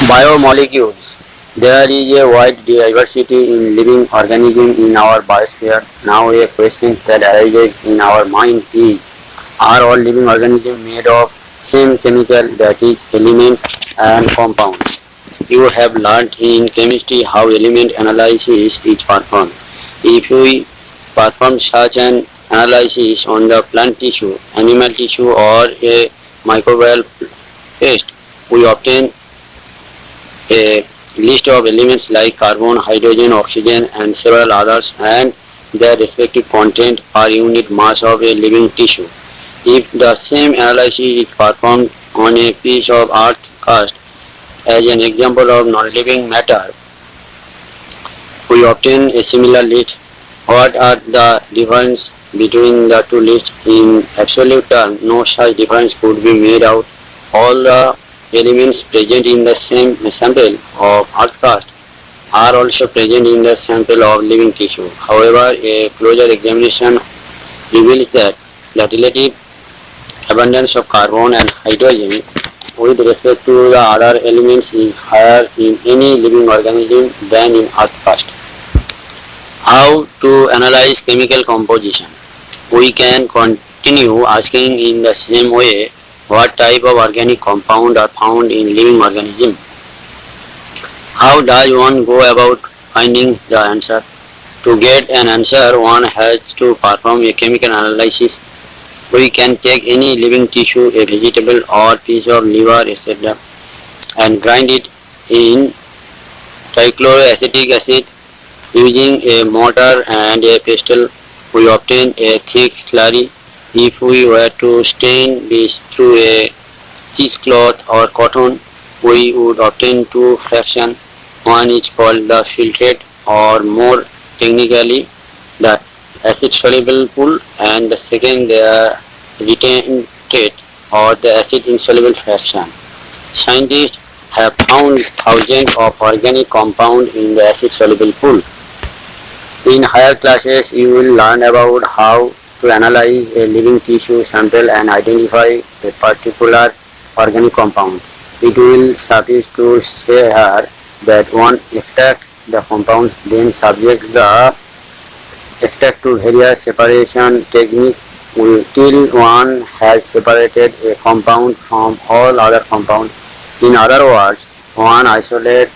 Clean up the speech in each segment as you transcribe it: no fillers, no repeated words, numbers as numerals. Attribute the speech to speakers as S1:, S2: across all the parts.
S1: Biomolecules. There is a wide diversity in living organisms in our biosphere. Now a question that arises in our mind is, are all living organisms made of same chemical, that is elements and compounds? You have learned in chemistry how element analysis is performed. If we perform such an analysis on the plant tissue, animal tissue or a microbial paste, we obtain a list of elements like carbon, hydrogen, oxygen and several others and their respective content per unit mass of a living tissue. If the same analysis is performed on a piece of earth crust as an example of non-living matter, we obtain a similar list. What are the difference between the two lists? In absolute terms, no such difference could be made out. All the elements present in the same sample of earth crust are also present in the sample of living tissue. However, a closer examination reveals that the relative abundance of carbon and hydrogen with respect to the other elements is higher in any living organism than in earth crust. How to analyze chemical composition? We can continue asking in the same way, what type of organic compound are found in living organism? How does one go about finding the answer? To get an answer, one has to perform a chemical analysis. We can take any living tissue, a vegetable or piece of liver, etc., and grind it in trichloroacetic acid. Using a mortar and a pestle, we obtain a thick slurry. If we were to stain this through a cheesecloth or cotton, we would obtain two fractions. One is called the filtrate, or more technically the acid soluble pool, and the second the retentate, or the acid insoluble fraction. Scientists have found thousands of organic compounds in the acid soluble pool. In higher classes, you will learn about how to analyze a living tissue sample and identify a particular organic compound. It will suffice to say here that one extract the compounds, then subject the extract to various separation techniques till one has separated a compound from all other compounds. In other words, one isolate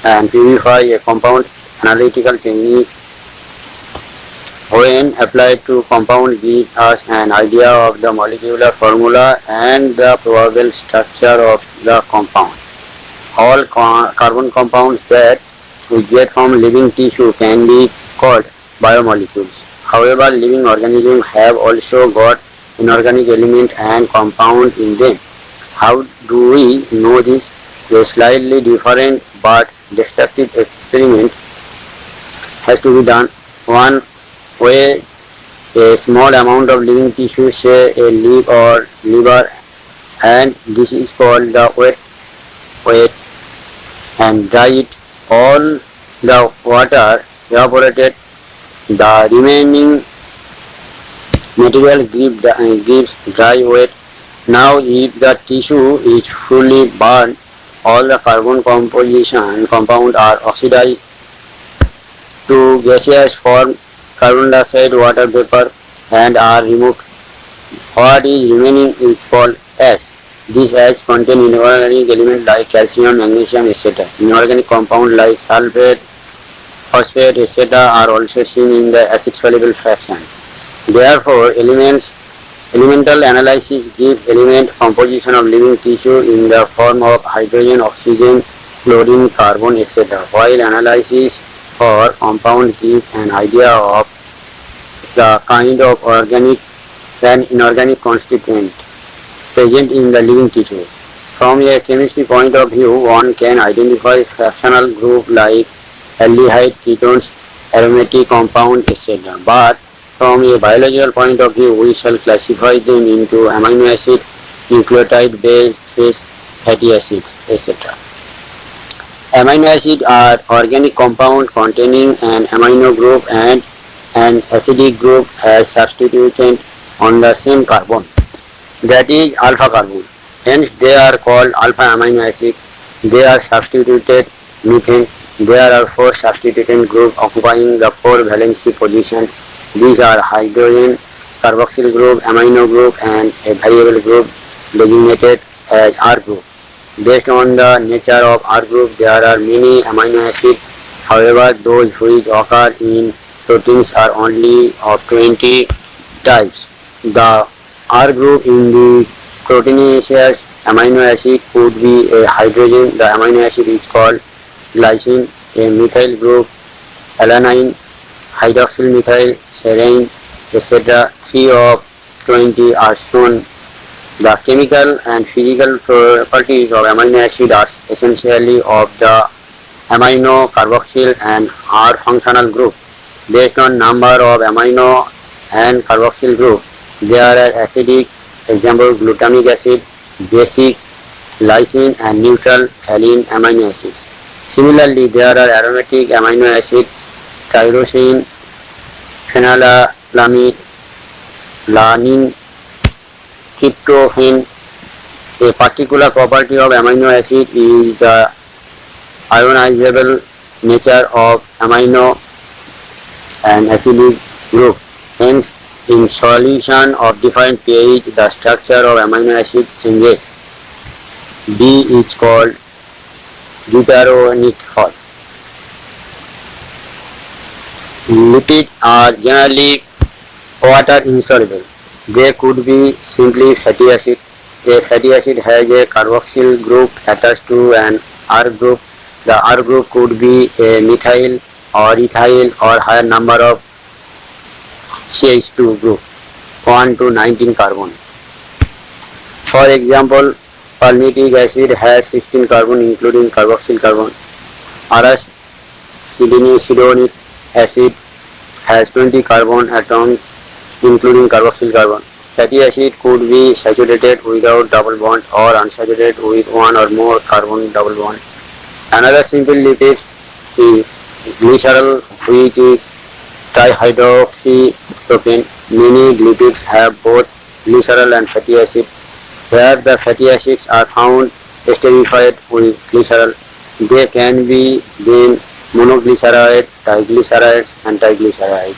S1: and purify a compound. Analytical techniques, when applied to compound, give us an idea of the molecular formula and the probable structure of the compound. All carbon compounds that we get from living tissue can be called biomolecules. However, living organisms have also got inorganic element and compound in them. How do we know this? A slightly different but destructive experiment has to be done. One way, a small amount of living tissue, say a leaf or liver, and this is called the wet, and dry it. All the water evaporated, the remaining material gives dry weight. Now if the tissue is fully burned, all the carbon compound are oxidized to gaseous form, carbon dioxide, water vapor, and are removed. What is remaining is called ash. These ash contain inorganic elements like calcium, magnesium, etc. Inorganic compounds like sulfate, phosphate, etc. are also seen in the acid soluble fraction. Therefore, elemental analysis gives element composition of living tissue in the form of hydrogen, oxygen, chlorine, carbon, etc. While analysis for compound gives an idea of the kind of organic and inorganic constituent present in the living tissue. From a chemistry point of view, one can identify fractional groups like aldehyde, ketones, aromatic compound, etc. But from a biological point of view, we shall classify them into amino acid, nucleotide, base, fatty acids, etc. Amino acids are organic compounds containing an amino group and an acidic group as substituted on the same carbon, that is alpha carbon. Hence they are called alpha amino acid. They are substituted methane. There are four substituent groups occupying the four valency position. These are hydrogen, carboxyl group, amino group, and a variable group designated as R group. Based on the nature of R group, there are many amino acids. However, those which occur in proteins are only of 20 types. The R group in the proteinaceous amino acid could be a hydrogen. The amino acid is called glycine. A methyl group, alanine, hydroxyl methyl, serine, etc. 3 of 20 are shown. The chemical and physical properties of amino acid are essentially of the amino, carboxyl, and R functional group. Based on number of amino and carboxyl group, there are acidic, example glutamic acid, basic, lysine, and neutral alanine amino acids. Similarly, there are aromatic amino acid, tyrosine, phenylalanine, lanine, tryptophan. A particular property of amino acid is the ionizable nature of amino and acidic group. Hence, in solution of different pH, the structure of amino acid changes. B is called deuteronic form. Lipids are generally water insoluble. They could be simply fatty acid. A fatty acid has a carboxyl group attached to an R group. The R group could be a methyl or ethyl or higher number of CH2 group, 1 to 19 carbon. For example, palmitic acid has 16 carbon including carboxyl carbon. Whereas sidonic acid has 20 carbon atoms including carboxyl carbon. Fatty acid could be saturated without double bond or unsaturated with one or more carbon double bond. Another simple lipid is glycerol, which is dihydroxypropane. Many lipids have both glycerol and fatty acid. Where the fatty acids are found esterified with glycerol, they can be then monoglyceride, diglycerides, and triglycerides.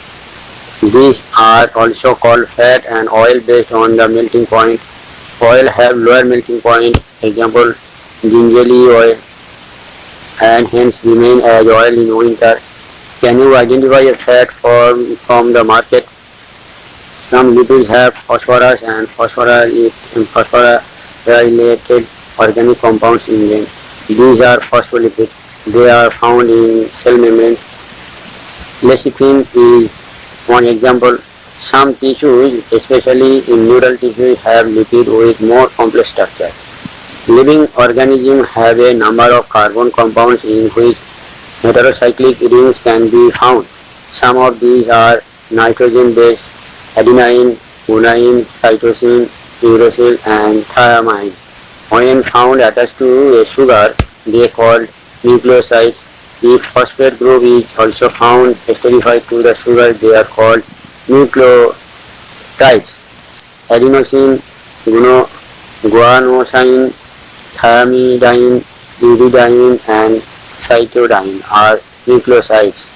S1: These are also called fat and oil based on the melting point. Oil have lower melting point, example gingerly oil, and hence remain as oil in winter. Can you identify a fat from the market? Some lipids have phosphorus and phosphorylated organic compounds in them. These are phospholipids. They are found in cell membrane. Lecithin is one example. Some tissues, especially in neural tissue, have lipids with more complex structure. Living organisms have a number of carbon compounds in which heterocyclic rings can be found. Some of these are nitrogen-based: adenine, guanine, cytosine, uracil, and thiamine. When found attached to a sugar, they are called nucleosides. If phosphate group is also found esterified to the sugar, they are called nucleotides. Adenosine, guanosine, thiamidine, uridine, and cytidine are nucleosides.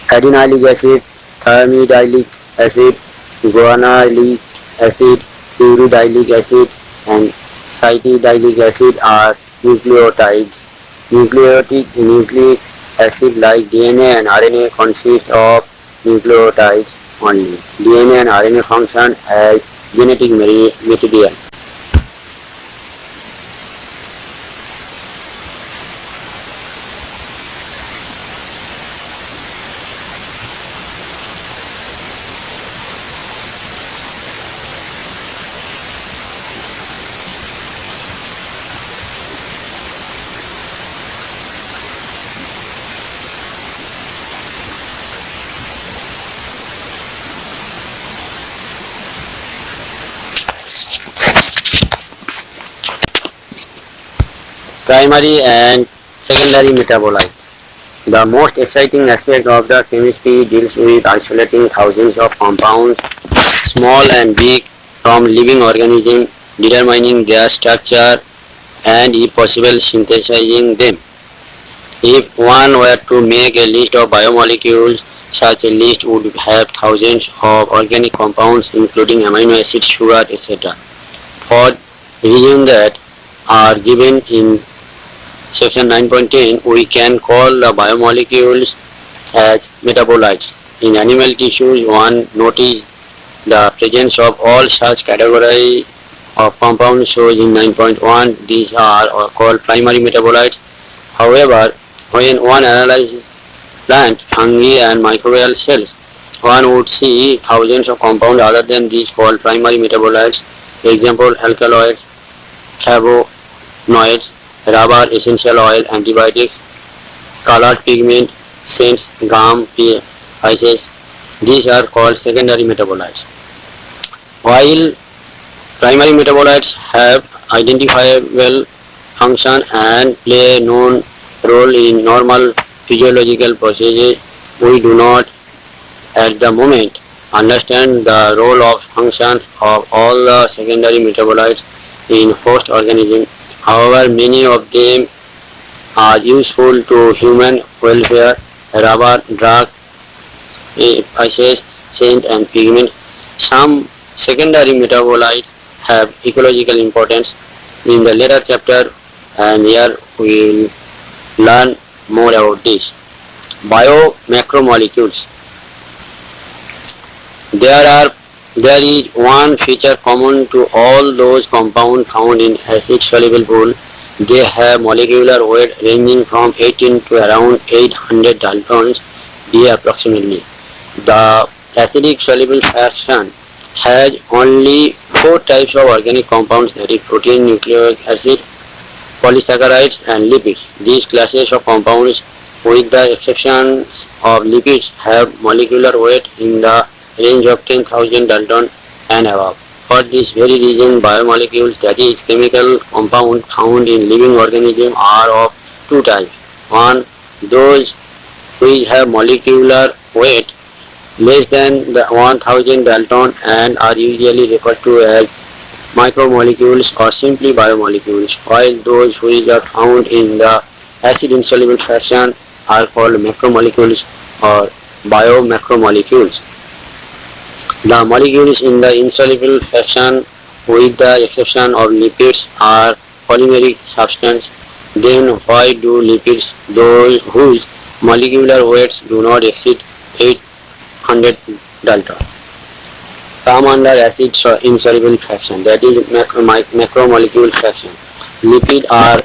S1: Adenylic acid, thiamidilic acid, guanylic acid, uridylic acid, and cytidilic acid are nucleotides. Nucleic acid like DNA and RNA consist of nucleotides only. DNA and RNA function as genetic material. Primary and secondary metabolites. The most exciting aspect of the chemistry deals with isolating thousands of compounds, small and big, from living organisms, determining their structure, and if possible synthesizing them. If one were to make a list of biomolecules, such a list would have thousands of organic compounds including amino acids, sugar, etc. For reasons that are given in section 9.10, we can call the biomolecules as metabolites. In animal tissues, one notices the presence of all such category of compounds shown in 9.1. These are called primary metabolites. However, when one analyzes plant, fungi and microbial cells, one would see thousands of compounds other than these called primary metabolites. Example, alkaloids, flavonoids, rubber, essential oil, antibiotics, colored pigment, scents, gum, spices. These are called secondary metabolites. While primary metabolites have identifiable function and play a known role in normal physiological processes, we do not at the moment understand the role of function of all the secondary metabolites in host organism. However, many of them are useful to human welfare. Rubber, drug, spices, scent and pigment. Some secondary metabolites have ecological importance. In the later chapter and here we will learn more about this. Biomacromolecules. There is one feature common to all those compounds found in acid soluble pool. They have molecular weight ranging from 18 to around 800 daltons d approximately. The acidic soluble fraction has only 4 types of organic compounds, that is protein, nucleic acid, polysaccharides and lipids. These classes of compounds, with the exception of lipids, have molecular weight in the range of 10,000 dalton and above. For this very reason, biomolecules, that is chemical compounds found in living organisms, are of two types. One, those which have molecular weight less than the 1000 dalton and are usually referred to as micromolecules or simply biomolecules, while those which are found in the acid insoluble fraction are called macromolecules or biomacromolecules. The molecules in the insoluble fraction, with the exception of lipids, are polymeric substances. Then why do lipids, those whose molecular weights do not exceed 800 dalton, come under acid insoluble fraction, that is macromolecule fraction? Lipids are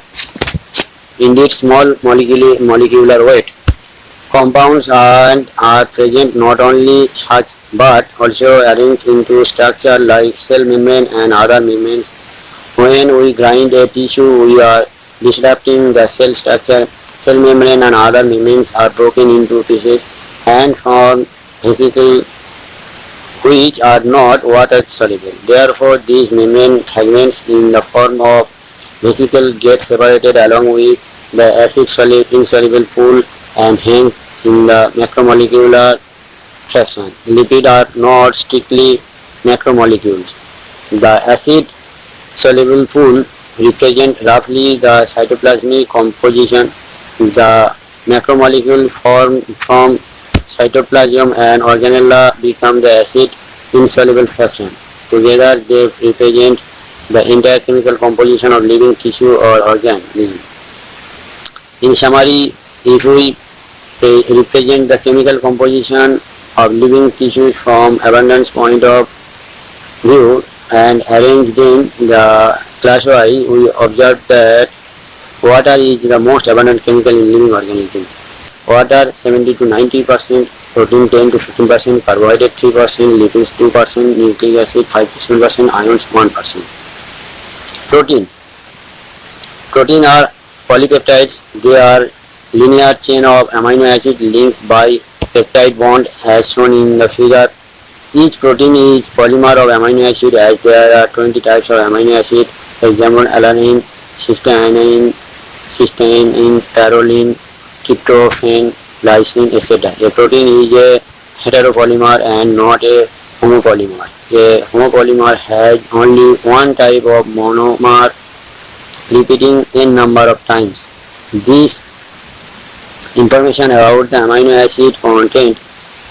S1: indeed small molecular weight compounds and are present not only such but also arranged into structure like cell membrane and other membranes. When we grind a tissue, we are disrupting the cell structure. Cell membrane and other membranes are broken into pieces and form vesicles which are not water soluble. Therefore, these membrane fragments in the form of vesicles get separated along with the acid insoluble pool and hence in the macromolecular fraction. Lipids are not strictly macromolecules. The acid soluble pool represents roughly the cytoplasmic composition. The macromolecule formed from cytoplasm and organella become the acid insoluble fraction. Together they represent the entire chemical composition of living tissue or organism. In summary, if we represent the chemical composition of living tissues from abundance point of view and arrange them the class-wise, we observe that water is the most abundant chemical in living organism. Water 70 to 90%, protein 10 to 15%, carbohydrate 3%, lipids 2%, nucleic acid 5 to 7%, ions 1%. Protein are polypeptides. They are linear chain of amino acid linked by peptide bond as shown in the figure. Each protein is polymer of amino acid as there are 20 types of amino acid. For example, alanine, cysteine, pyrroline, tryptophan, lysine, etc. A protein is a heteropolymer and not a homopolymer. A homopolymer has only one type of monomer repeating n number of times. This information about the amino acid content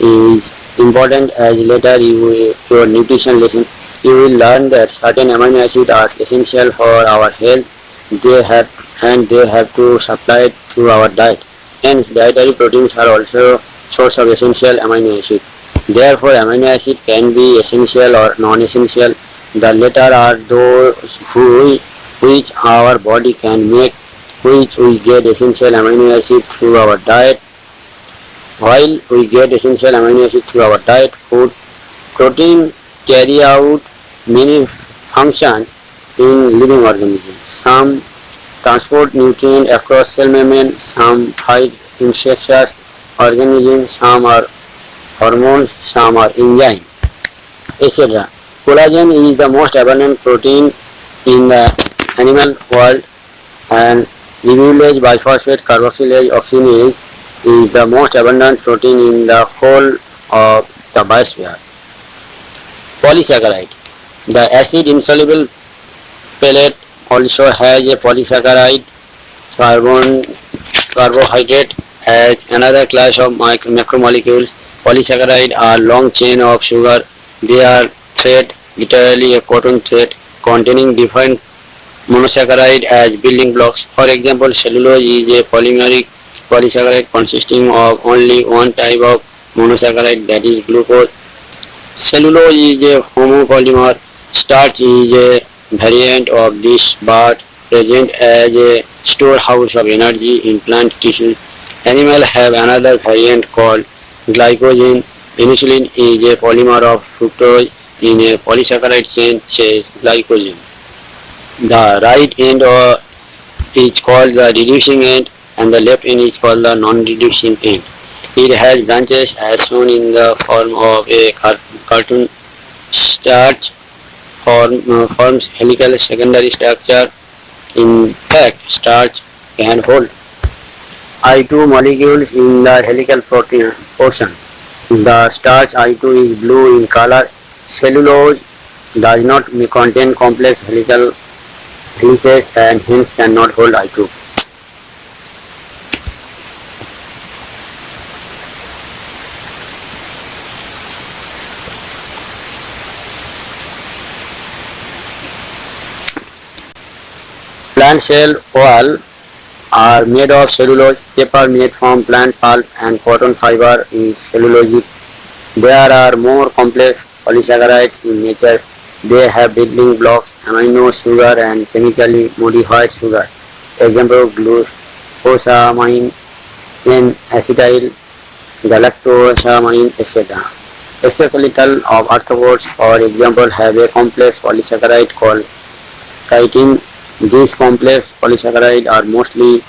S1: is important as later your nutrition lesson you will learn that certain amino acids are essential for our health. They have to supply it through our diet. Hence, dietary proteins are also source of essential amino acid. Therefore, amino acid can be essential or non-essential. The latter are those which our body can make, which we get essential amino acid through our diet. While we get essential amino acid through our diet, food, protein carry out many functions in living organisms. Some transport nutrients across cell membrane, some fight infectious organisms, some are hormones, some are enzymes, etc. Collagen is the most abundant protein in the animal world, and ribulose biphosphate carboxylase oxygenase is the most abundant protein in the whole of the biosphere. Polysaccharide. The acid insoluble pellet also has a polysaccharide. Carbohydrate as another class of macromolecules. Polysaccharides are long chain of sugar. They are thread, literally a cotton thread, containing different monosaccharide as building blocks. For example, cellulose is a polymeric polysaccharide consisting of only one type of monosaccharide, that is glucose. Cellulose is a homopolymer. Starch is a variant of this but present as a storehouse of energy in plant tissues. Animals have another variant called glycogen. Insulin is a polymer of fructose in a polysaccharide chain, says glycogen. The right end is called the reducing end and the left end is called the non-reducing end. It has branches as shown in the form of a cartoon. Starch forms helical secondary structure. In fact, starch can hold I2 molecules in the helical portion. The starch I2 is blue in color. Cellulose does not contain complex helical helices and hence cannot hold I2. Plant cell wall are made of cellulose. Paper made from plant pulp and cotton fiber is cellulosic. There are more complex polysaccharides in nature. They have building blocks, amino sugar and chemically modified sugar. Example, glucosamine, N-acetyl, galactosamine, etc. Exoskeletal of arthropods, for example, have a complex polysaccharide called chitin. These complex polysaccharides are mostly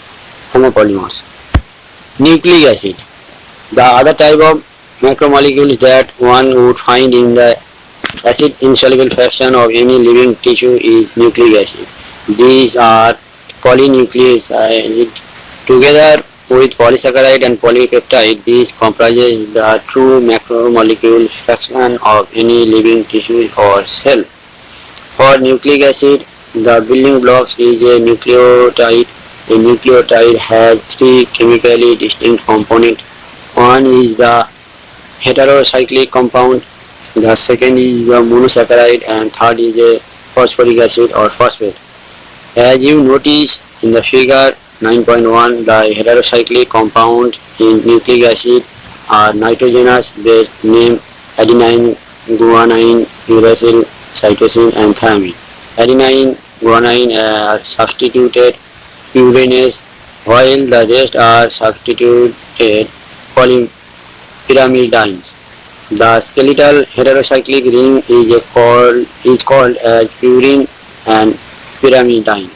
S1: homopolymers. Nucleic acid. The other type of macromolecules that one would find in the acid insoluble fraction of any living tissue is nucleic acid. These are polynucleosides. Together with polysaccharide and polypeptide, these comprises the true macromolecule fraction of any living tissue or cell. For nucleic acid, the building blocks is a nucleotide. A nucleotide has three chemically distinct components. One is the heterocyclic compound, the second is the monosaccharide, and third is a phosphoric acid or phosphate. As you notice in the figure 9.1, the heterocyclic compound in nucleic acid are nitrogenous based named adenine, guanine, uracil, cytosine, and thymine. Adenine, guanine are substituted uranase, while the rest are substituted polypyrimidines. The skeletal heterocyclic ring is called as purine and pyrimidine,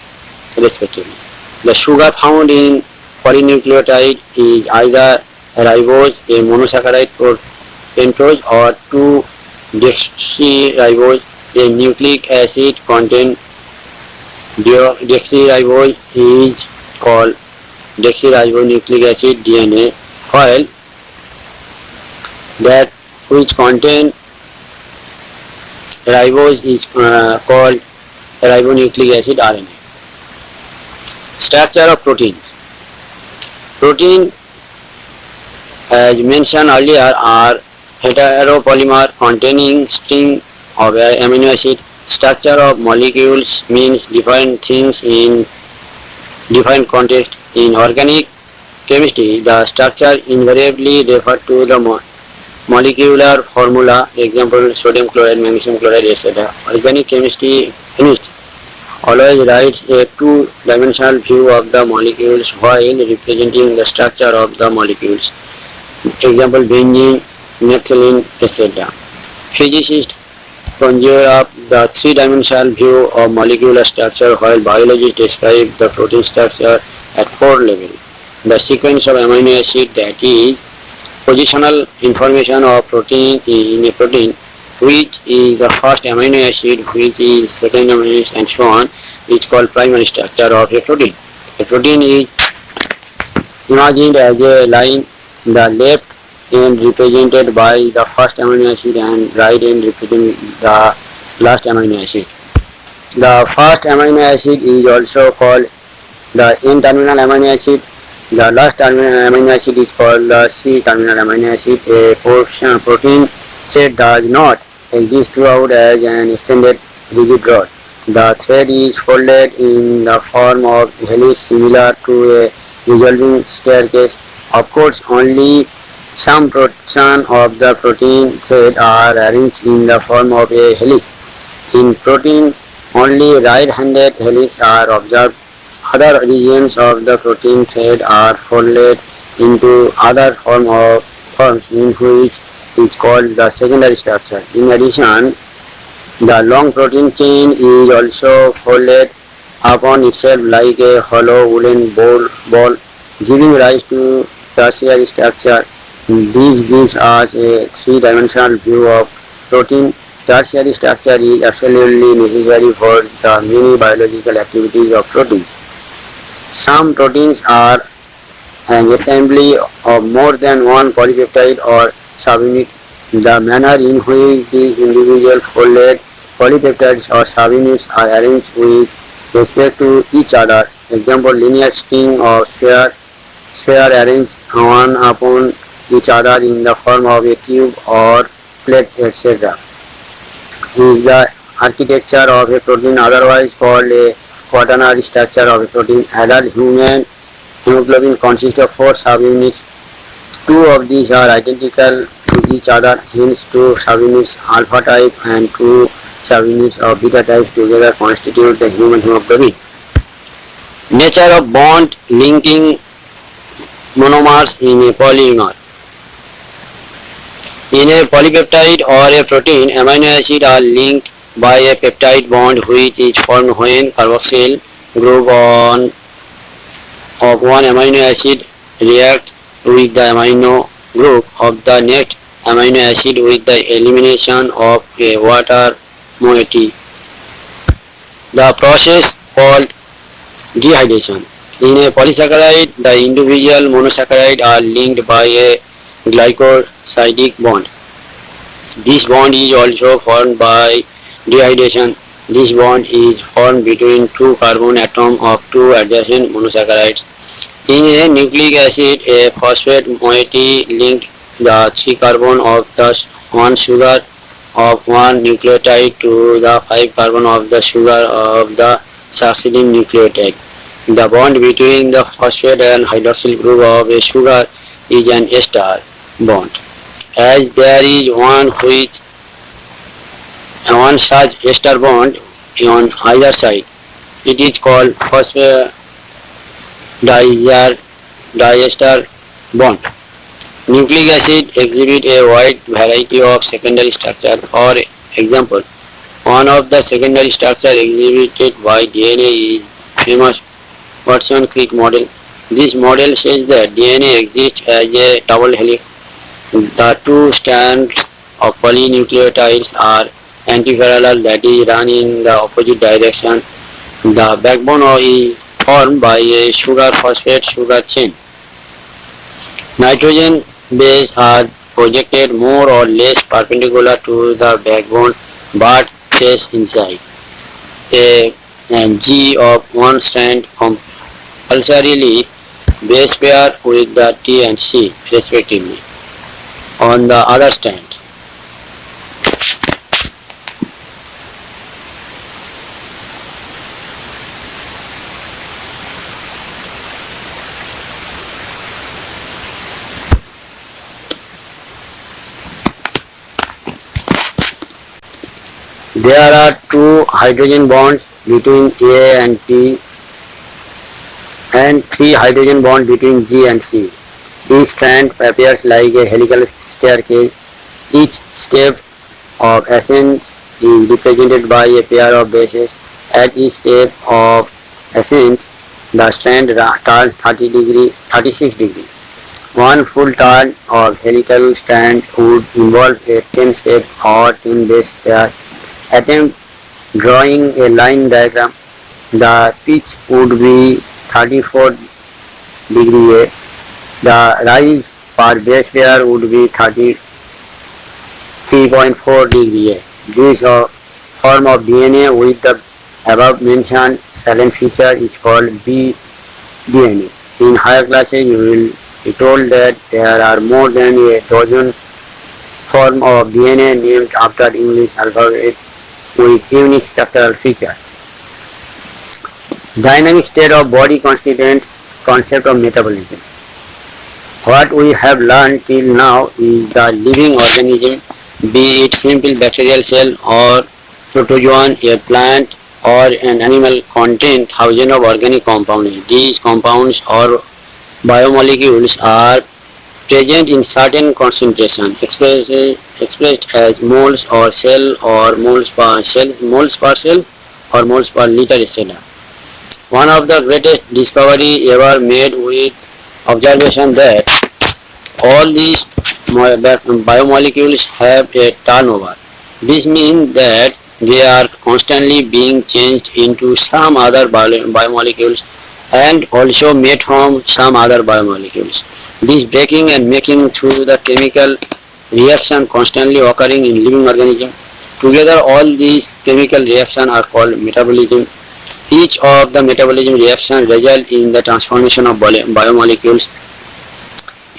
S1: respectively. The sugar found in polynucleotide is either ribose, a monosaccharide pentose, or 2-deoxyribose, a nucleic acid contained. Deoxyribose is called deoxyribonucleic acid DNA, while that which contain ribose is called ribonucleic acid RNA. Structure of protein. Protein, as mentioned earlier, are heteropolymer containing string of amino acid. Structure of molecules means different things in different context. In organic chemistry, the structure invariably refers to the molecular formula, example sodium chloride, magnesium chloride, etc. Organic chemistry chemist always writes a two-dimensional view of the molecules while representing the structure of the molecules, example benzene, methylene, etc. Physicists conjure up the three-dimensional view of molecular structure while biologists describe the protein structure at four level. The sequence of amino acid, that is positional information of protein in a protein, which is the first amino acid, which is second amino acid, and so on, is called primary structure of a protein. A protein is imagined as a line, the left end represented by the first amino acid and right end representing the last amino acid. The first amino acid is also called the N-terminal amino acid. The last terminal amino acid is called the C-terminal amino acid. A protein thread does not exist throughout as an extended rigid rod. The thread is folded in the form of helix similar to a resolving staircase. Of course, only some portion of the protein thread are arranged in the form of a helix. In protein, only right-handed helix are observed. Other regions of the protein thread are folded into other forms in which is called the secondary structure. In addition, the long protein chain is also folded upon itself like a hollow woolen ball, giving rise to tertiary structure. This gives us a three-dimensional view of protein. Tertiary structure is absolutely necessary for the many biological activities of protein. Some proteins are an assembly of more than one polypeptide or subunit. The manner in which these individual folded polypeptides or subunits are arranged with respect to each other, example linear string or sphere arranged one upon each other in the form of a cube or plate, etc., is the architecture of a protein, otherwise called a quaternary structure of a protein. Adult human hemoglobin consists of four subunits. Two of these are identical to each other, hence two subunits alpha type and two subunits of beta type together constitute the human hemoglobin. Nature of bond linking monomers in a polymer. In a polypeptide or a protein, amino acids are linked by a peptide bond which is formed when carboxyl group of one amino acid reacts with the amino group of the next amino acid with the elimination of a water moiety. The process called dehydration. In a polysaccharide, the individual monosaccharides are linked by a glycosidic bond. This bond is also formed by dehydration. This bond is formed between two carbon atoms of two adjacent monosaccharides. In a nucleic acid, a phosphate moiety linked the three carbon of the one sugar of one nucleotide to the 5 carbon of the sugar of the succeeding nucleotide. The bond between the phosphate and hydroxyl group of a sugar is an ester bond. As there is one such ester bond on either side, it is called phosphodiester bond. Nucleic acid exhibit a wide variety of secondary structure. For example, one of the secondary structure exhibited by DNA is famous Watson-Crick model. This model says that DNA exists as a double helix. The two strands of polynucleotides are antiparallel, that is, run in the opposite direction. The backbone is formed by a sugar-phosphate sugar chain. Nitrogen bases are projected more or less perpendicular to the backbone but face inside. A G of one strand compulsorily base pair with the T and C respectively. On the other stand, there are two hydrogen bonds between A and T and three hydrogen bonds between G and C. Each strand appears like a helical staircase. Each step of ascent is represented by a pair of bases. At each step of ascent, the strand turns 36 degree. One full turn of helical strand would involve a 10 step or 10 base pair. Attempt drawing a line diagram. The pitch would be 34 degree A. The rise per base pair would be 33.4 degree A. This form of DNA with the above mentioned silent feature is called BDNA. In higher classes, you will be told that there are more than a dozen forms of DNA named after English alphabet with unique structural features. Dynamic state of body constituent concept of metabolism. What we have learned till now is the living organism, be it simple bacterial cell or protozoan, a plant or an animal, contain thousands of organic compounds. These compounds or biomolecules are present in certain concentration, expressed as moles or cell or moles per cell or moles per liter, etc. One of the greatest discovery ever made with observation that all these biomolecules have a turnover. This means that they are constantly being changed into some other biomolecules and also made from some other biomolecules. This breaking and making through the chemical reaction constantly occurring in living organism. Together all these chemical reactions are called metabolism. Each of the metabolism reactions result in the transformation of biomolecules.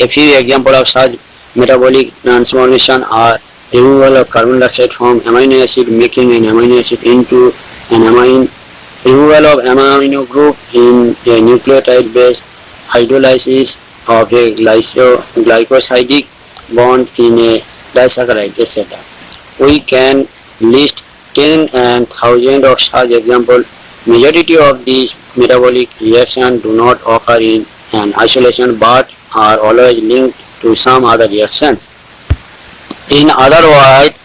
S1: A few examples of such metabolic transformation are removal of carbon dioxide from amino acid, making an amino acid into an amine, removal of amino group in a nucleotide base, hydrolysis of a glycosidic bond in a disaccharide, etc. We can list 10 and thousands of such examples. Majority of these metabolic reactions do not occur in an isolation but are always linked to some other reaction. In other words,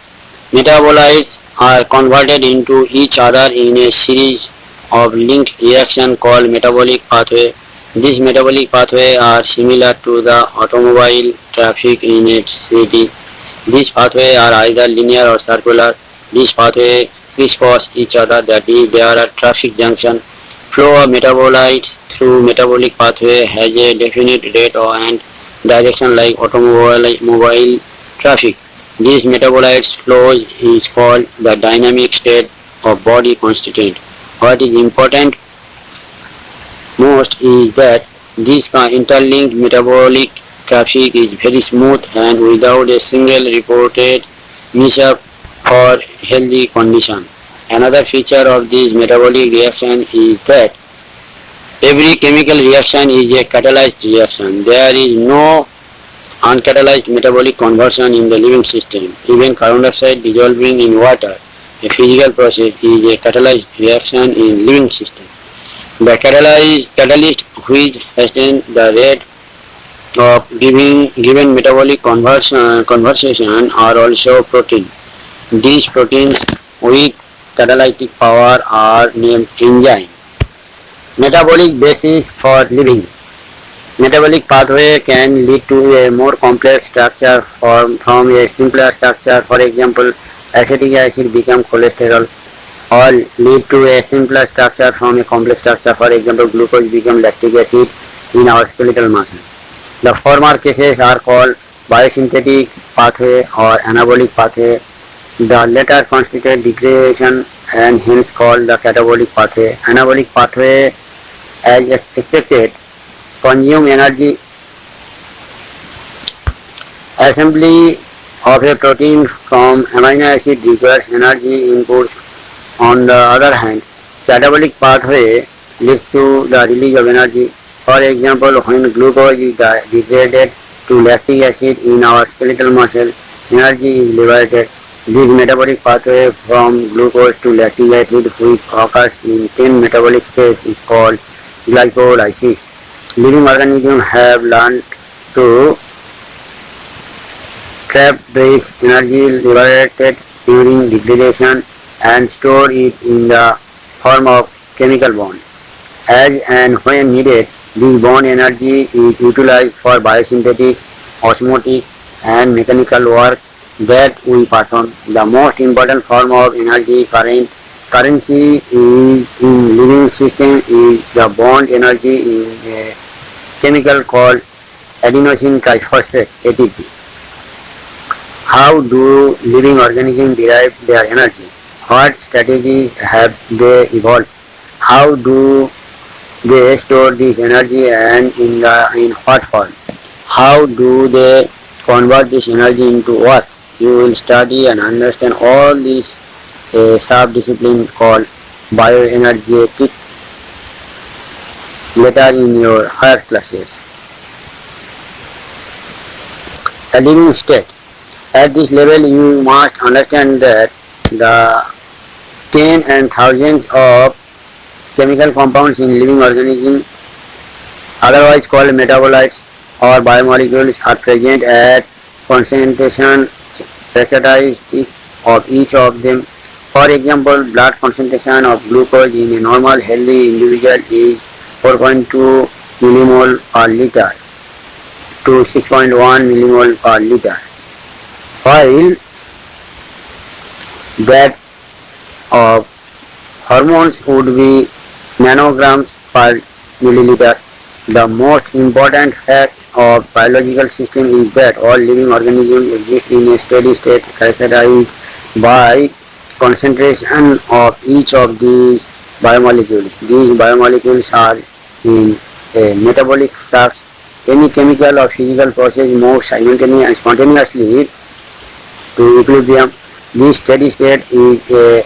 S1: metabolites are converted into each other in a series of linked reactions called metabolic pathway. These metabolic pathways are similar to the automobile traffic in a city. These pathways are either linear or circular. These pathways crisscross each other, that is, there are traffic junction. Flow of metabolites through metabolic pathway has a definite rate and direction like automobile traffic. These metabolites flows is called the dynamic state of body constituent. What is important most is that this interlinked metabolic traffic is very smooth and without a single reported mishap for healthy condition. Another feature of this metabolic reaction is that every chemical reaction is a catalyzed reaction. There is no uncatalyzed metabolic conversion in the living system. Even carbon dioxide dissolving in water, a physical process, is a catalyzed reaction in living system. The catalyst which hastens the rate of given metabolic conversion are also protein. These proteins with catalytic power are named enzyme. Metabolic basis for living. Metabolic pathway can lead to a more complex structure from a simpler structure. For example, acetic acid become cholesterol, or lead to a simpler structure from a complex structure. For example, glucose become lactic acid in our skeletal muscle. The former cases are called biosynthetic pathway or anabolic pathway. The latter constitute degradation and hence called the catabolic pathway. Anabolic pathway as expected, consume energy. Assembly of a protein from amino acid requires energy inputs. On the other hand, catabolic pathway leads to the release of energy. For example, when glucose is degraded to lactic acid in our skeletal muscle, energy is liberated. This metabolic pathway from glucose to lactic acid, which occurs in 10 metabolic states, is called glycolysis. Living organisms have learned to trap this energy liberated during degradation and store it in the form of chemical bond. As and when needed, this bond energy is utilized for biosynthetic, osmotic, and mechanical work that we perform. The most important form of energy currency in living system is the bond energy in a chemical called adenosine triphosphate (ATP). How do living organisms derive their energy? What strategies have they evolved? How do they store this energy and in what form? How do they convert this energy into work? You will study and understand all these sub-discipline called bioenergetic later in your higher classes. The living state. At this level, you must understand that the tens and thousands of chemical compounds in living organisms, otherwise called metabolites or biomolecules, are present at concentration characteristic of each of them. For example, blood concentration of glucose in a normal healthy individual is 4.2 millimole per liter to 6.1 millimole per liter, while that of hormones would be nanograms per milliliter. The most important fact of biological system is that all living organisms exist in a steady state characterized by concentration of each of these biomolecules. These biomolecules are in a metabolic flux. Any chemical or physical process moves simultaneously and spontaneously to equilibrium. This steady state is a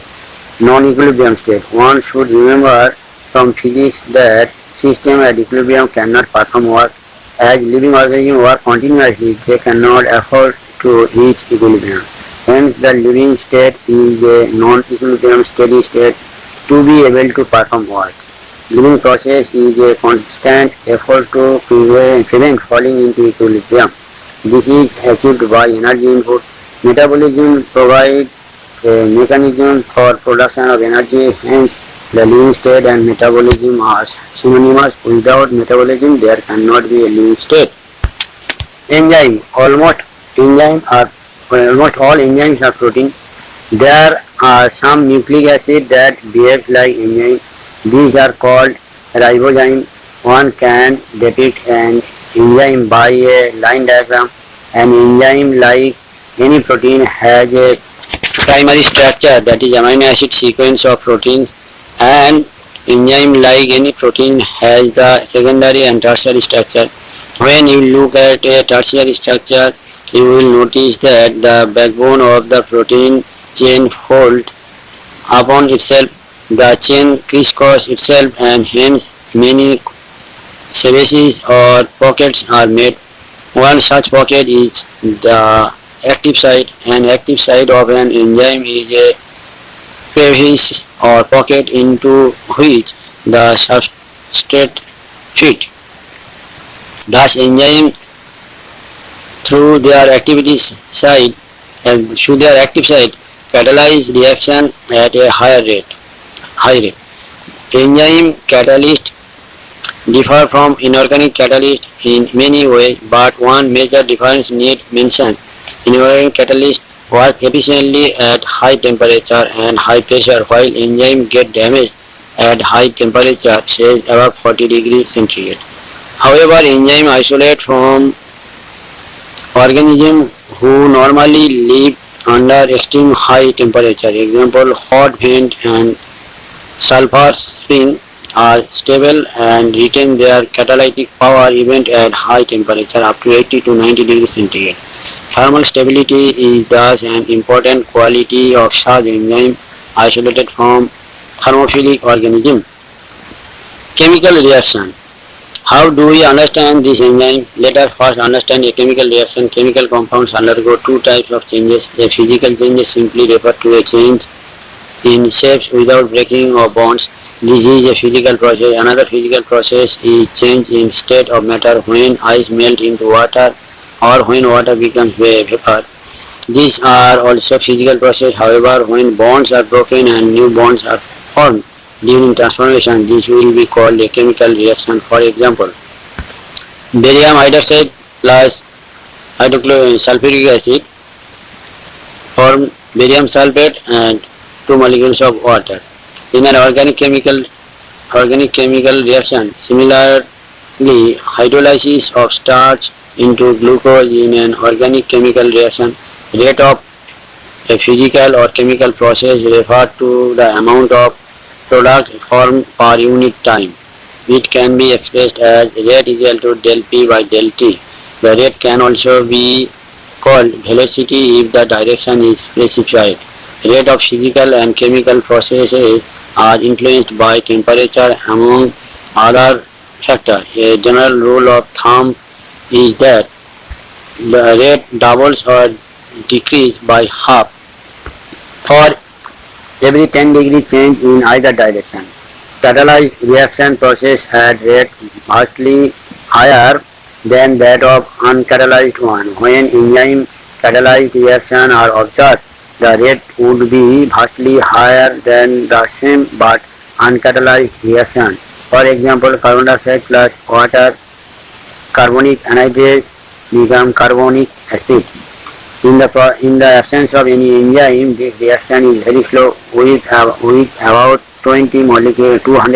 S1: non-equilibrium state. One should remember from physics that systems at equilibrium cannot perform work. As living organisms work continuously, they cannot afford to reach equilibrium. Hence, the living state is a non-equilibrium steady state to be able to perform work. Living process is a constant effort to prevent falling into equilibrium. This is achieved by energy input. Metabolism provides a mechanism for production of energy, hence the living state and metabolism are synonymous. Without metabolism, there cannot be a living state. Enzyme. Almost all enzymes are protein. There are some nucleic acid that behave like enzyme. These are called ribozyme. One can depict an enzyme by a line diagram. An enzyme, like any protein, has a primary structure, that is amino acid sequence of proteins, and enzyme, like any protein, has the secondary and tertiary structure. When you look at a tertiary structure, you will notice that the backbone of the protein chain folds upon itself. The chain crisscrosses itself, and hence many crevices or pockets are made. One such pocket is the active site. An active site of an enzyme is a crevice or pocket into which the substrate fits. Thus, enzymes through their active site catalyze reaction at a high rate. Enzyme catalysts differ from inorganic catalysts in many ways, but one major difference needs mention. Inorganic catalysts work efficiently at high temperature and high pressure, while enzymes get damaged at high temperature, say above 40 degrees centigrade. However, enzymes isolate from organisms who normally live under extreme high temperature. Example, hot vent and sulfur spring. are stable and retain their catalytic power even at high temperature up to 80 to 90 degrees centigrade. Thermal stability is thus an important quality of such enzyme isolated from thermophilic organism. Chemical reaction. How do we understand this enzyme? Let us first understand a chemical reaction. Chemical compounds undergo two types of changes. A physical change is simply referred to a change in shapes without breaking of bonds. This is a physical process. Another physical process is change in state of matter when ice melt into water or when water becomes vapor. These are also physical process. However, when bonds are broken and new bonds are formed during transformation, this will be called a chemical reaction. For example, barium hydroxide plus sulfuric acid form barium sulfate and two molecules of water. In an organic chemical reaction, similarly, hydrolysis of starch into glucose in an organic chemical reaction, rate of a physical or chemical process referred to the amount of product formed per unit time. It can be expressed as rate is equal to del P by del T. The rate can also be called velocity if the direction is specified. Rate of physical and chemical processes are influenced by temperature among other factors. A general rule of thumb is that the rate doubles or decreases by half for every 10-degree change in either direction. Catalyzed reaction process at rate vastly higher than that of uncatalyzed one. When enzyme catalyzed reaction are observed, the rate would be vastly higher than the same but uncatalyzed reaction. For example, carbon dioxide plus water, carbonic anhydrase become carbonic acid. In the absence of any enzyme, this reaction is very slow with about 200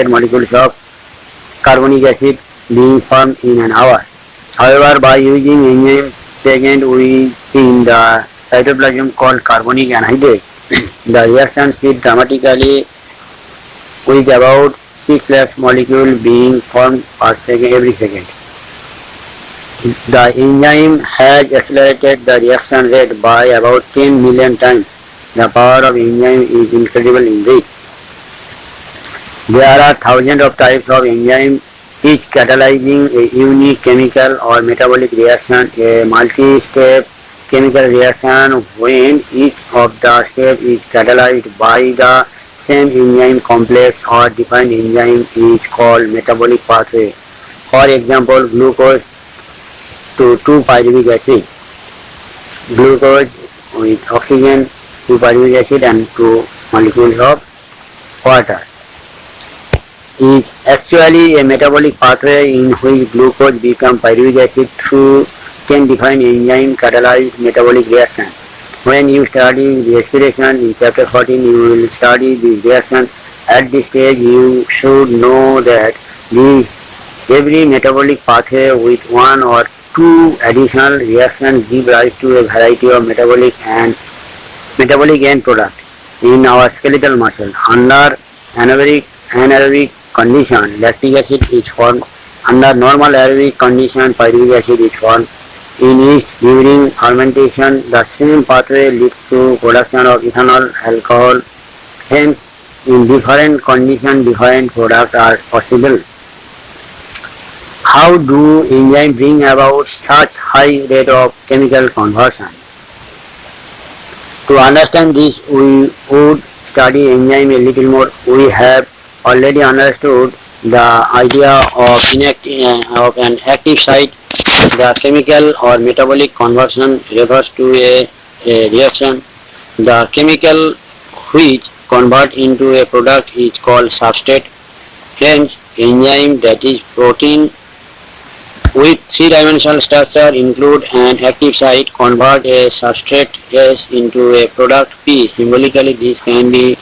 S1: molecules of carbonic acid being formed in an hour. However, by using enzyme present within the cytoplasm called carbonic anhydrase, the reaction speed dramatically with about 6 lakh molecules being formed per second every second. The enzyme has accelerated the reaction rate by about 10 million times. The power of enzyme is incredible indeed. There are thousands of types of enzyme, each catalyzing a unique chemical or metabolic reaction. A multi-step chemical reaction when each of the steps is catalyzed by the same enzyme complex or defined enzyme is called metabolic pathway. For example, glucose to 2-pyruvic acid, glucose with oxygen, 2-pyruvic acid and 2 molecules of water is actually a metabolic pathway in which glucose becomes pyruvic acid through 10 defined enzyme catalyzed metabolic reaction. When you study respiration in chapter 14, you will study this reaction. At this stage, you should know that every metabolic pathway with one or two additional reactions give rise to a variety of metabolic end product in our skeletal muscle. Under anaerobic condition, lactic acid is formed. Under normal aerobic condition, pyruvic acid is formed. In yeast, during fermentation, the same pathway leads to production of ethanol, alcohol. Hence, in different conditions, different products are possible. How do enzymes bring about such high rate of chemical conversion? To understand this, we would study enzyme a little more. We have already understood the idea of an active site. The chemical or metabolic conversion refers to a reaction. The chemical which convert into a product is called substrate. Hence, enzyme that is protein with three-dimensional structure include an active site, convert a substrate S into a product P. Symbolically, this can be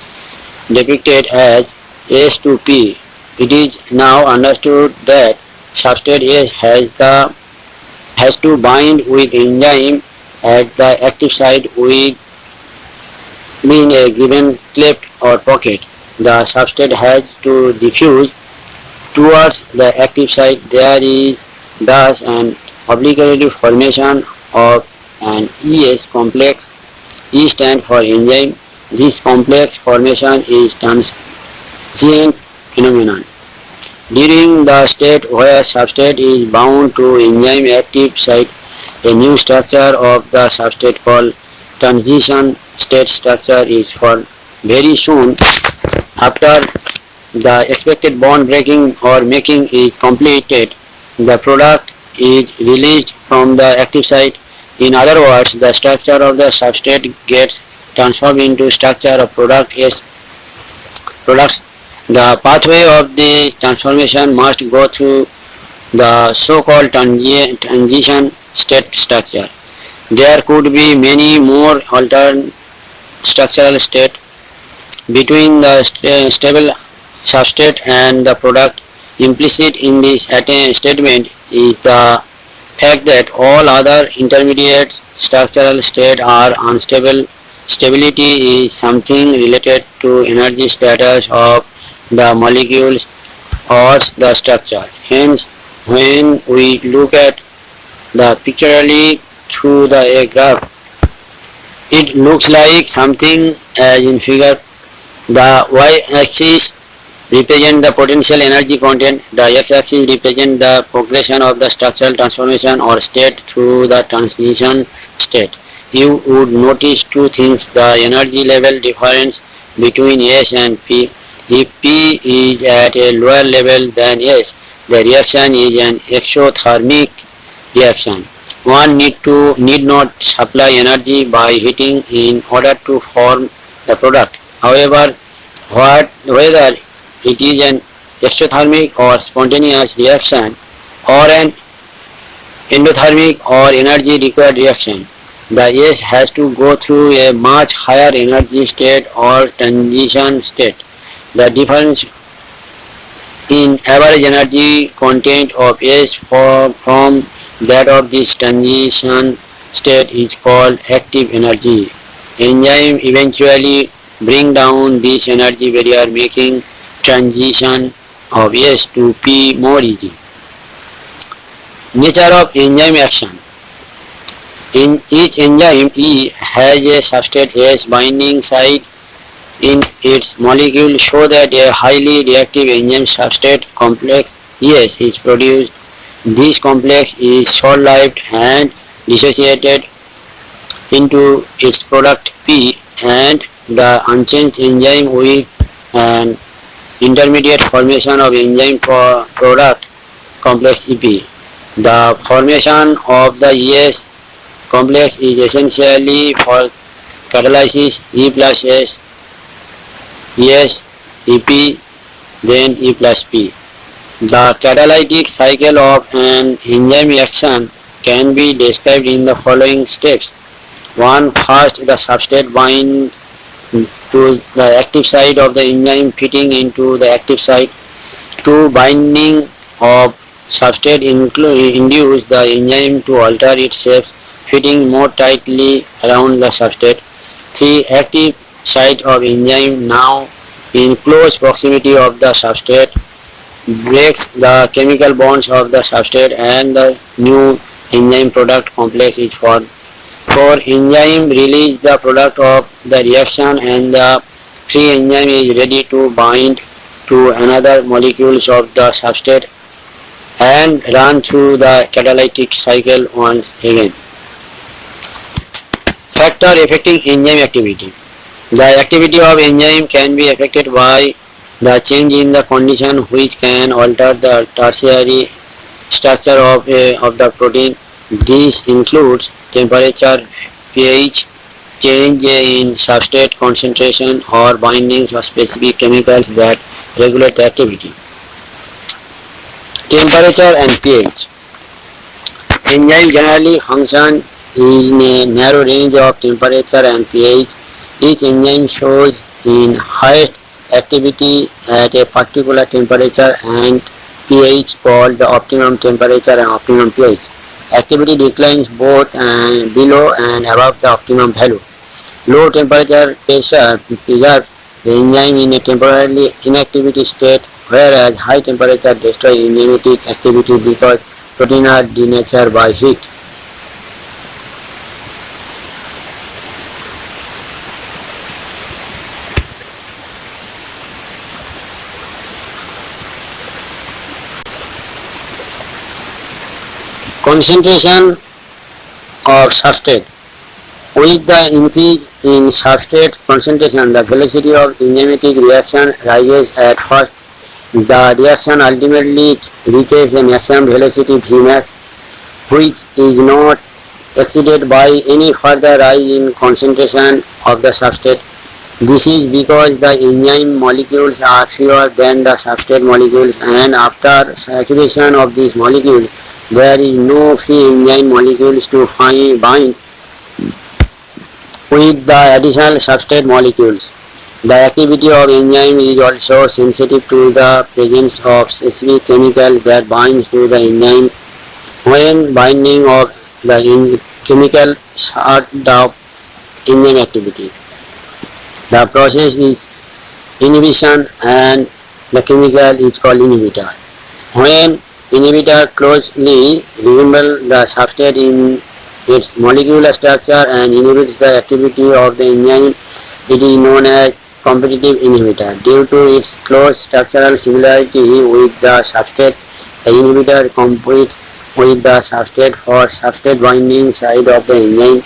S1: depicted as S to P. It is now understood that substrate S has to bind with enzyme at the active site within a given cleft or pocket. The substrate has to diffuse towards the active site. There is thus an obligatory formation of an ES complex. E stands for enzyme. This complex formation is transient phenomenon. During the state where substrate is bound to enzyme active site, a new structure of the substrate called transition state structure is formed. Very soon after the expected bond breaking or making is completed, the product is released from the active site. In other words, the structure of the substrate gets transformed into structure of products. The pathway of the transformation must go through the so-called transition state structure. There could be many more alternate structural states between the stable substrate and the product. Implicit in this statement is the fact that all other intermediate structural states are unstable. Stability is something related to energy status of the molecules or the structure. Hence, when we look at the pictorially through the graph, it looks like something as in figure. The y-axis represent the potential energy content, the x-axis represent the progression of the structural transformation or state through the transition state. You would notice two things: the energy level difference between S and P. If P is at a lower level than S, the reaction is an exothermic reaction. One need not supply energy by heating in order to form the product. However, whether it is an exothermic or spontaneous reaction or an endothermic or energy required reaction, the S has to go through a much higher energy state or transition state. The difference in average energy content of S from that of this transition state is called active energy. Enzyme eventually bring down this energy barrier, making transition of S to P more easy. Nature of enzyme action. In each enzyme, E has a substrate S binding site in its molecule, so that a highly reactive enzyme substrate complex ES is produced. This complex is short-lived and dissociated into its product P, and the unchanged enzyme with an intermediate formation of enzyme product complex EP. The formation of the ES complex is essentially for catalysis E plus S, ES, EP, then E plus P. The catalytic cycle of an enzyme reaction can be described in the following steps. 1. First, the substrate binds to the active site of the enzyme, fitting into the active site. 2. Binding of substrate induce the enzyme to alter its shape, fitting more tightly around the substrate. 3. Active site of enzyme, now in close proximity of the substrate, breaks the chemical bonds of the substrate and the new enzyme product complex is formed. 4. Enzyme release the product of the reaction and the free enzyme is ready to bind to another molecules of the substrate and run through the catalytic cycle once again. Factor affecting enzyme activity. The activity of enzyme can be affected by the change in the condition which can alter the tertiary structure of the protein. This includes temperature, pH, change in substrate concentration, or bindings of specific chemicals that regulate the activity. Temperature and pH. Enzyme generally function in a narrow range of temperature and pH. Each enzyme shows in highest activity at a particular temperature and pH called the optimum temperature and optimum pH. Activity declines both below and above the optimum value. Low temperature pressure preserves the enzyme in a temporarily inactivity state, whereas high temperature destroy enzymatic activity because protein are denatured by heat. Concentration of substrate. With the increase in substrate concentration, the velocity of enzymatic reaction rises at first. The reaction ultimately reaches a maximum velocity Vmax, which is not exceeded by any further rise in concentration of the substrate. This is because the enzyme molecules are fewer than the substrate molecules, and after saturation of these molecules, there is no free enzyme molecules to bind with the additional substrate molecules. The activity of enzyme is also sensitive to the presence of specific chemical that binds to the enzyme. When binding of the chemical shut down enzyme activity, the process is inhibition and the chemical is called inhibitor. When inhibitor closely resembles the substrate in its molecular structure and inhibits the activity of the enzyme, it is known as competitive inhibitor. Due to its close structural similarity with the substrate, the inhibitor competes with the substrate for substrate binding side of the enzyme.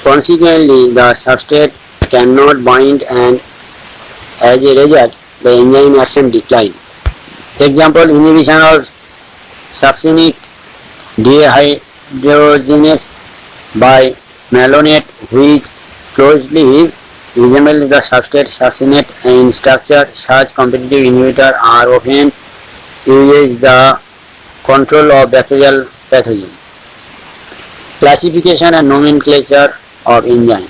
S1: Consequently, the substrate cannot bind, and as a result, the enzyme action declines. Example: inhibition of succinic dehydrogenase by malonate, which closely resembles the substrate succinate in structure. Such competitive inhibitors are often used the control of bacterial pathogen. Classification and nomenclature of enzyme.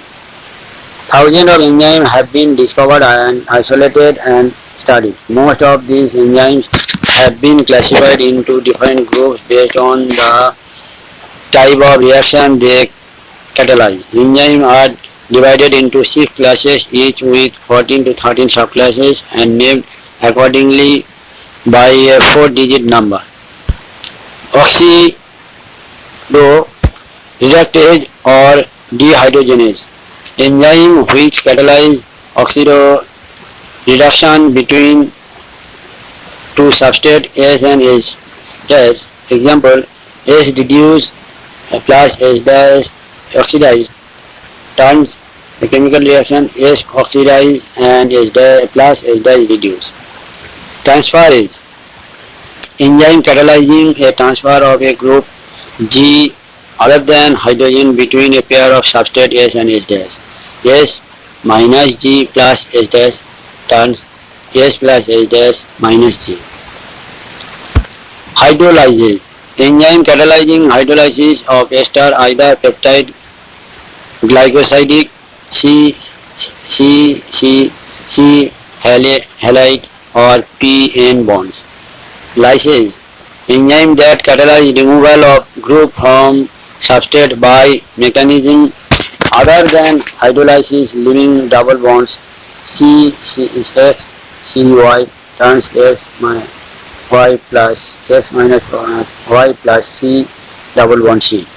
S1: Thousands of enzymes have been discovered and isolated and studied. Most of these enzymes have been classified into different groups based on the type of reaction they catalyze. Enzymes are divided into 6 classes, each with 14 to 13 subclasses, and named accordingly by a 4-digit number. Oxidoreductase or dehydrogenase. Enzyme which catalyze oxidoreduction between two substrates S and H dash. Example: S reduced plus S dash oxidized turns the chemical reaction S oxidized and S dash plus S dash reduced. Transferase. Enzyme catalyzing a transfer of a group G other than hydrogen between a pair of substrate S and H dash. S minus G plus H dash turns S plus H dash minus G. Hydrolysis. Enzyme catalyzing hydrolysis of ester, either peptide, glycosidic, C halide or PN bonds. Lysis. Enzyme that catalyze removal of group from substrate by mechanism other than hydrolysis, leaving double bonds. X CY turns X Y plus X minus Y plus C double bond C.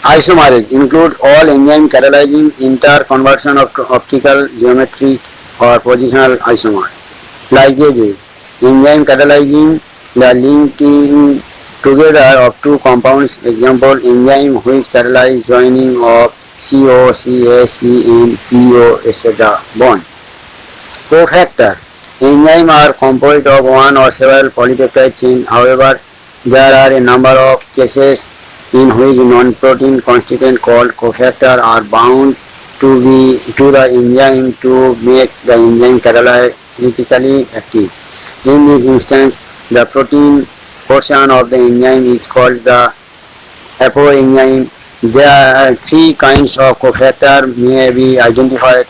S1: Isomerase include all enzyme catalyzing interconversion of optical, geometric or positional isomer. Ligase. Enzyme catalyzing the linking together of two compounds. Example: enzyme which catalyze joining of CO, CS, CN, PO, etc. bond. Cofactor. Enzymes are composed of one or several polypeptide chains. However, there are a number of cases in which non-protein constituents called cofactors are bound to the enzyme to make the enzyme catalytically active. In this instance, the protein portion of the enzyme is called the apoenzyme. There are 3 kinds of cofactor may be identified: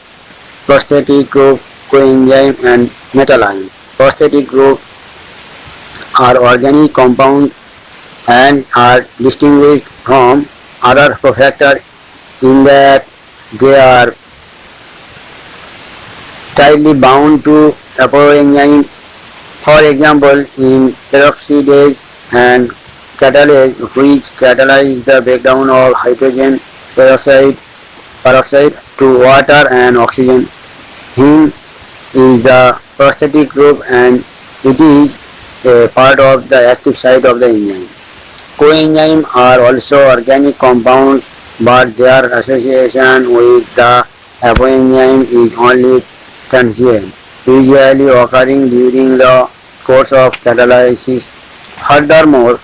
S1: prosthetic group, coenzyme and metalline. Prosthetic group are organic compounds and are distinguished from other cofactors in that they are tightly bound to apoenzyme. For example, in peroxidase and catalase, which catalyze the breakdown of hydrogen peroxide to water and oxygen. Heme is the prosthetic group and it is a part of the active site of the enzyme. Coenzymes are also organic compounds, but their association with the apoenzyme is only transient, usually occurring during the course of catalysis. Furthermore,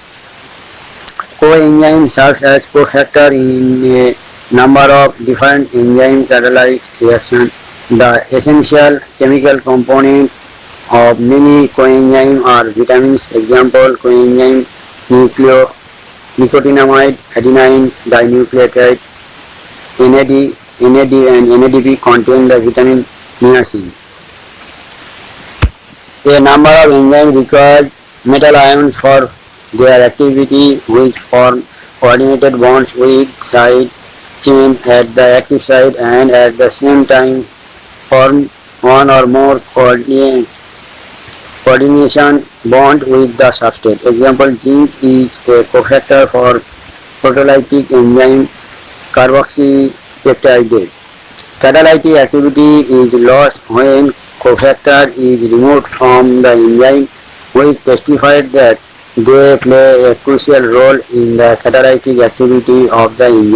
S1: coenzyme serves as cofactor in a number of different enzyme catalyzed reactions. The essential chemical component of many coenzymes are vitamins. Example: coenzyme nicotinamide adenine dinucleotide NAD and NADP contain the vitamin niacin. A number of enzymes require metal ions for their activity, which form coordinated bonds with side chain at the active site and at the same time form one or more coordination bond with the substrate. Example: zinc is a cofactor for proteolytic enzyme carboxypeptidase. Catalytic activity is lost when cofactor is removed from the enzyme, which testified that they play a crucial role in the catalytic activity of the enzyme.